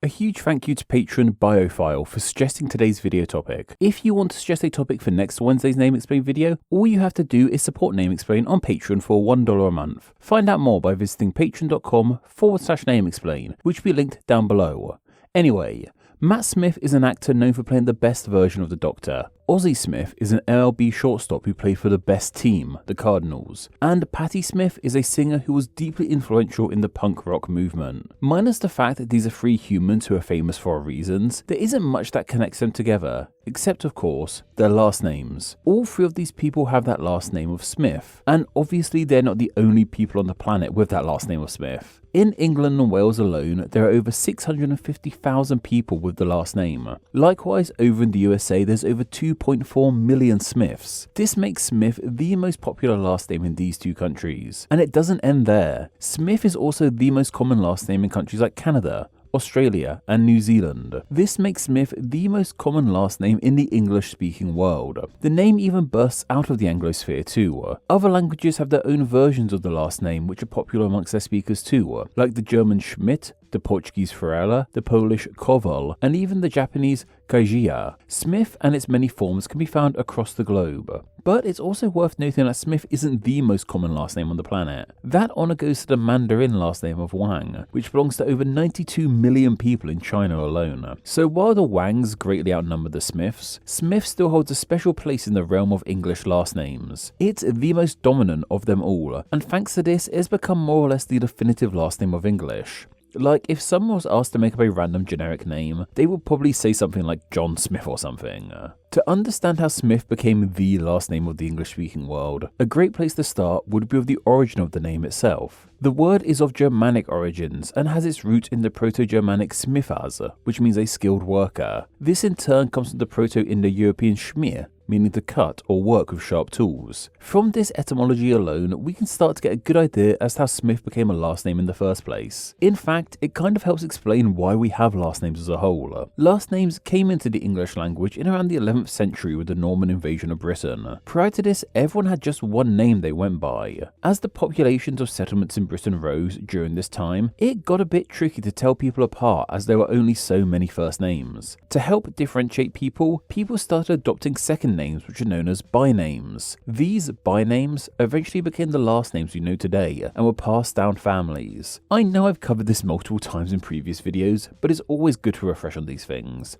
A huge thank you to patron Biophile for suggesting today's video topic. If you want to suggest a topic for next Wednesday's Name Explain video, all you have to do is support Name Explain on Patreon for $1 a month. Find out more by visiting patreon.com/Name Explain, which will be linked down below. Anyway, Matt Smith is an actor known for playing the best version of the Doctor. Ozzie Smith is an MLB shortstop who played for the best team, the Cardinals, and Patti Smith is a singer who was deeply influential in the punk rock movement. Minus the fact that these are three humans who are famous for reasons, there isn't much that connects them together, except of course, their last names. All three of these people have that last name of Smith, and obviously they're not the only people on the planet with that last name of Smith. In England and Wales alone, there are over 650,000 people with the last name. Likewise, over in the USA, there's over 2.4 million Smiths. This makes Smith the most popular last name in these two countries. And it doesn't end there. Smith is also the most common last name in countries like Canada, Australia, and New Zealand. This makes Smith the most common last name in the English-speaking world. The name even bursts out of the Anglosphere too. Other languages have their own versions of the last name which are popular amongst their speakers too, like the German Schmidt, the Portuguese Ferreira, the Polish Kowal, and even the Japanese Kajia. Smith and its many forms can be found across the globe. But it's also worth noting that Smith isn't the most common last name on the planet. That honour goes to the Mandarin last name of Wang, which belongs to over 92 million people in China alone. So while the Wangs greatly outnumber the Smiths, Smith still holds a special place in the realm of English last names. It's the most dominant of them all, and thanks to this, it has become more or less the definitive last name of English. Like, if someone was asked to make up a random generic name, they would probably say something like John Smith or something. To understand how Smith became the last name of the English-speaking world, a great place to start would be with the origin of the name itself. The word is of Germanic origins and has its root in the Proto-Germanic smithas, which means a skilled worker. This in turn comes from the Proto-Indo-European schmier, meaning to cut or work with sharp tools. From this etymology alone, we can start to get a good idea as to how Smith became a last name in the first place. In fact, it kind of helps explain why we have last names as a whole. Last names came into the English language in around the 11th century with the Norman invasion of Britain. Prior to this, everyone had just one name they went by. As the populations of settlements in Britain rose during this time, it got a bit tricky to tell people apart as there were only so many first names. To help differentiate people started adopting second names which are known as bynames. These bynames eventually became the last names we know today and were passed down families. I know I've covered this multiple times in previous videos, but it's always good to refresh on these things.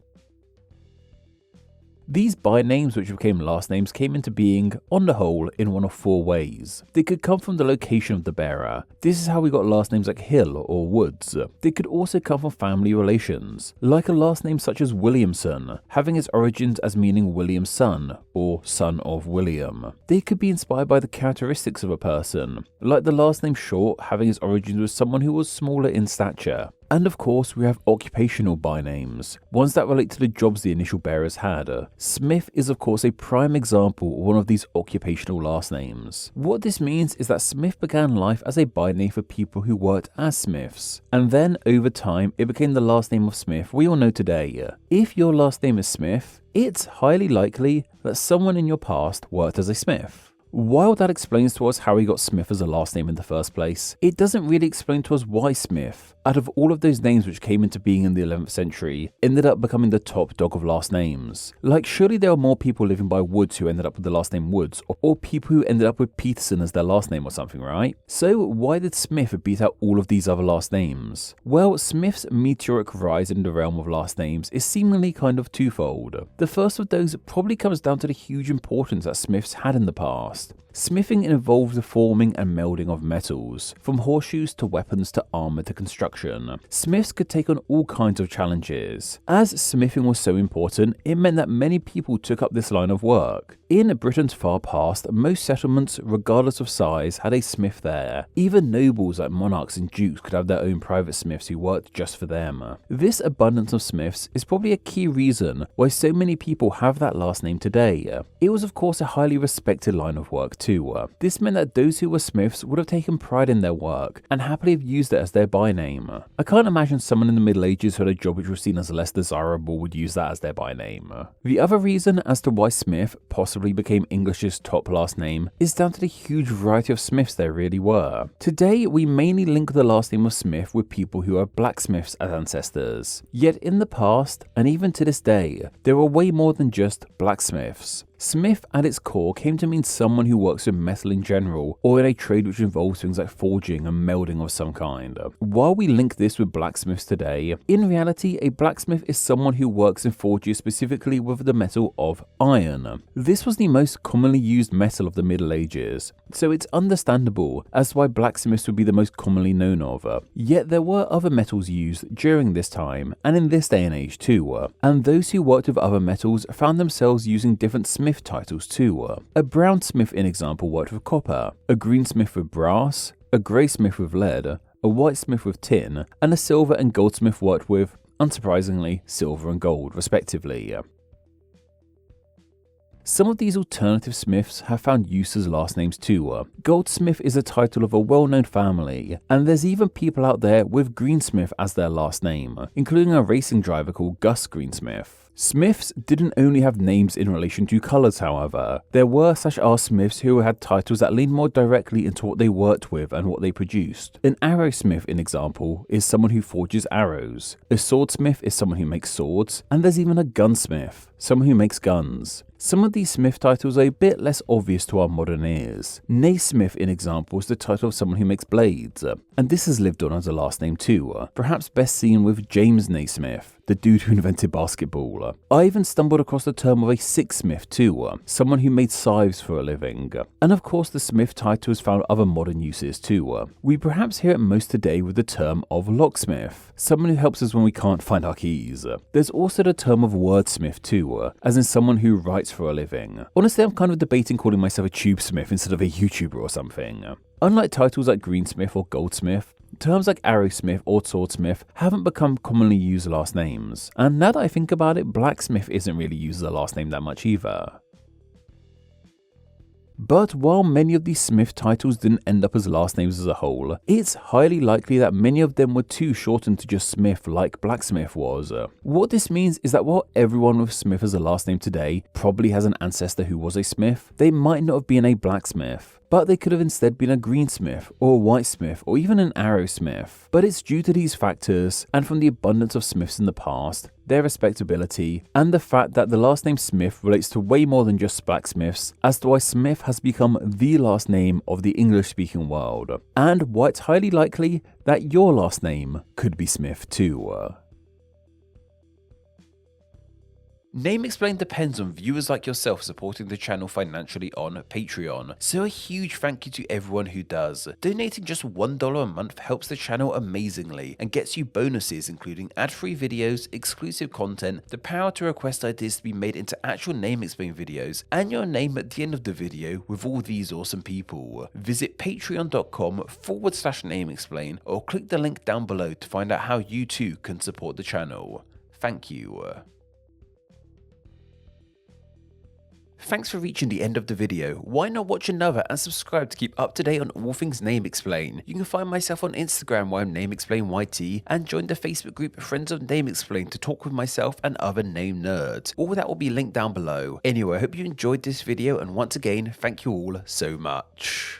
These bynames which became last names came into being, on the whole, in one of four ways. They could come from the location of the bearer. This is how we got last names like Hill or Woods. They could also come from family relations, like a last name such as Williamson, having its origins as meaning William's son, or son of William. They could be inspired by the characteristics of a person, like the last name Short having its origins with someone who was smaller in stature. And of course, we have occupational bynames, ones that relate to the jobs the initial bearers had. Smith is of course a prime example of one of these occupational last names. What this means is that Smith began life as a byname for people who worked as Smiths, and then over time it became the last name of Smith we all know today. If your last name is Smith, it's highly likely that someone in your past worked as a Smith. While that explains to us how he got Smith as a last name in the first place, it doesn't really explain to us why Smith, out of all of those names which came into being in the 11th century, ended up becoming the top dog of last names. Like, surely there are more people living by Woods who ended up with the last name Woods, or people who ended up with Peterson as their last name or something, right? So why did Smith beat out all of these other last names? Well, Smith's meteoric rise in the realm of last names is seemingly kind of twofold. The first of those probably comes down to the huge importance that Smiths had in the past. Smithing involved the forming and melding of metals, from horseshoes to weapons to armor to construction. Smiths could take on all kinds of challenges. As smithing was so important, it meant that many people took up this line of work. In Britain's far past, most settlements, regardless of size, had a smith there. Even nobles like monarchs and dukes could have their own private smiths who worked just for them. This abundance of smiths is probably a key reason why so many people have that last name today. It was of course a highly respected line of work too. too. This meant that those who were smiths would have taken pride in their work and happily have used it as their byname. I can't imagine someone in the Middle Ages who had a job which was seen as less desirable would use that as their byname. The other reason as to why Smith possibly became English's top last name is down to the huge variety of smiths there really were. Today, we mainly link the last name of Smith with people who are blacksmiths as ancestors. Yet in the past, and even to this day, there are way more than just blacksmiths. Smith at its core came to mean someone who works with metal in general, or in a trade which involves things like forging and melding of some kind. While we link this with blacksmiths today, in reality a blacksmith is someone who works in forges specifically with the metal of iron. This was the most commonly used metal of the Middle Ages, so it's understandable as to why blacksmiths would be the most commonly known of. Yet there were other metals used during this time, and in this day and age too, and those who worked with other metals found themselves using different smith titles too. A brown smith, in example, worked with copper, a green smith with brass, a grey smith with lead, a white smith with tin, and a silver and goldsmith worked with, unsurprisingly, silver and gold, respectively. Some of these alternative smiths have found use as last names too. Goldsmith is a title of a well-known family, and there's even people out there with Greensmith as their last name, including a racing driver called Gus Greensmith. Smiths didn't only have names in relation to colours, however. There were/are smiths who had titles that leaned more directly into what they worked with and what they produced. An arrowsmith, in example, is someone who forges arrows. A swordsmith is someone who makes swords, and there's even a gunsmith, someone who makes guns. Some of these smith titles are a bit less obvious to our modern ears. Naismith, in example, is the title of someone who makes blades, and this has lived on as a last name too, perhaps best seen with James Naismith, the dude who invented basketball. I even stumbled across the term of a sixsmith too, someone who made scythes for a living. And of course the smith title has found other modern uses too. We perhaps hear it most today with the term of locksmith, someone who helps us when we can't find our keys. There's also the term of wordsmith too, as in someone who writes for a living. Honestly, I'm kind of debating calling myself a tubesmith instead of a YouTuber or something. Unlike titles like greensmith or goldsmith, terms like arrowsmith or swordsmith haven't become commonly used last names, and now that I think about it, blacksmith isn't really used as a last name that much either. But while many of these smith titles didn't end up as last names as a whole, it's highly likely that many of them were too shortened to just smith like blacksmith was. What this means is that while everyone with smith as a last name today probably has an ancestor who was a smith, they might not have been a blacksmith. But they could have instead been a greensmith, or a whitesmith, or even an arrowsmith. But it's due to these factors, and from the abundance of smiths in the past, their respectability, and the fact that the last name Smith relates to way more than just blacksmiths, as to why Smith has become the last name of the English-speaking world, and why it's highly likely that your last name could be Smith too. Name Explained depends on viewers like yourself supporting the channel financially on Patreon, so a huge thank you to everyone who does. Donating just $1 a month helps the channel amazingly and gets you bonuses including ad-free videos, exclusive content, the power to request ideas to be made into actual Name Explained videos, and your name at the end of the video with all these awesome people. Visit patreon.com/NameExplain or click the link down below to find out how you too can support the channel. Thank you. Thanks for reaching the end of the video. Why not watch another and subscribe to keep up to date on all things Name Explain. You can find myself on Instagram where I'm NameExplainYT, and join the Facebook group Friends of Name Explain to talk with myself and other name nerds. All that will be linked down below. Anyway, I hope you enjoyed this video, and once again, thank you all so much.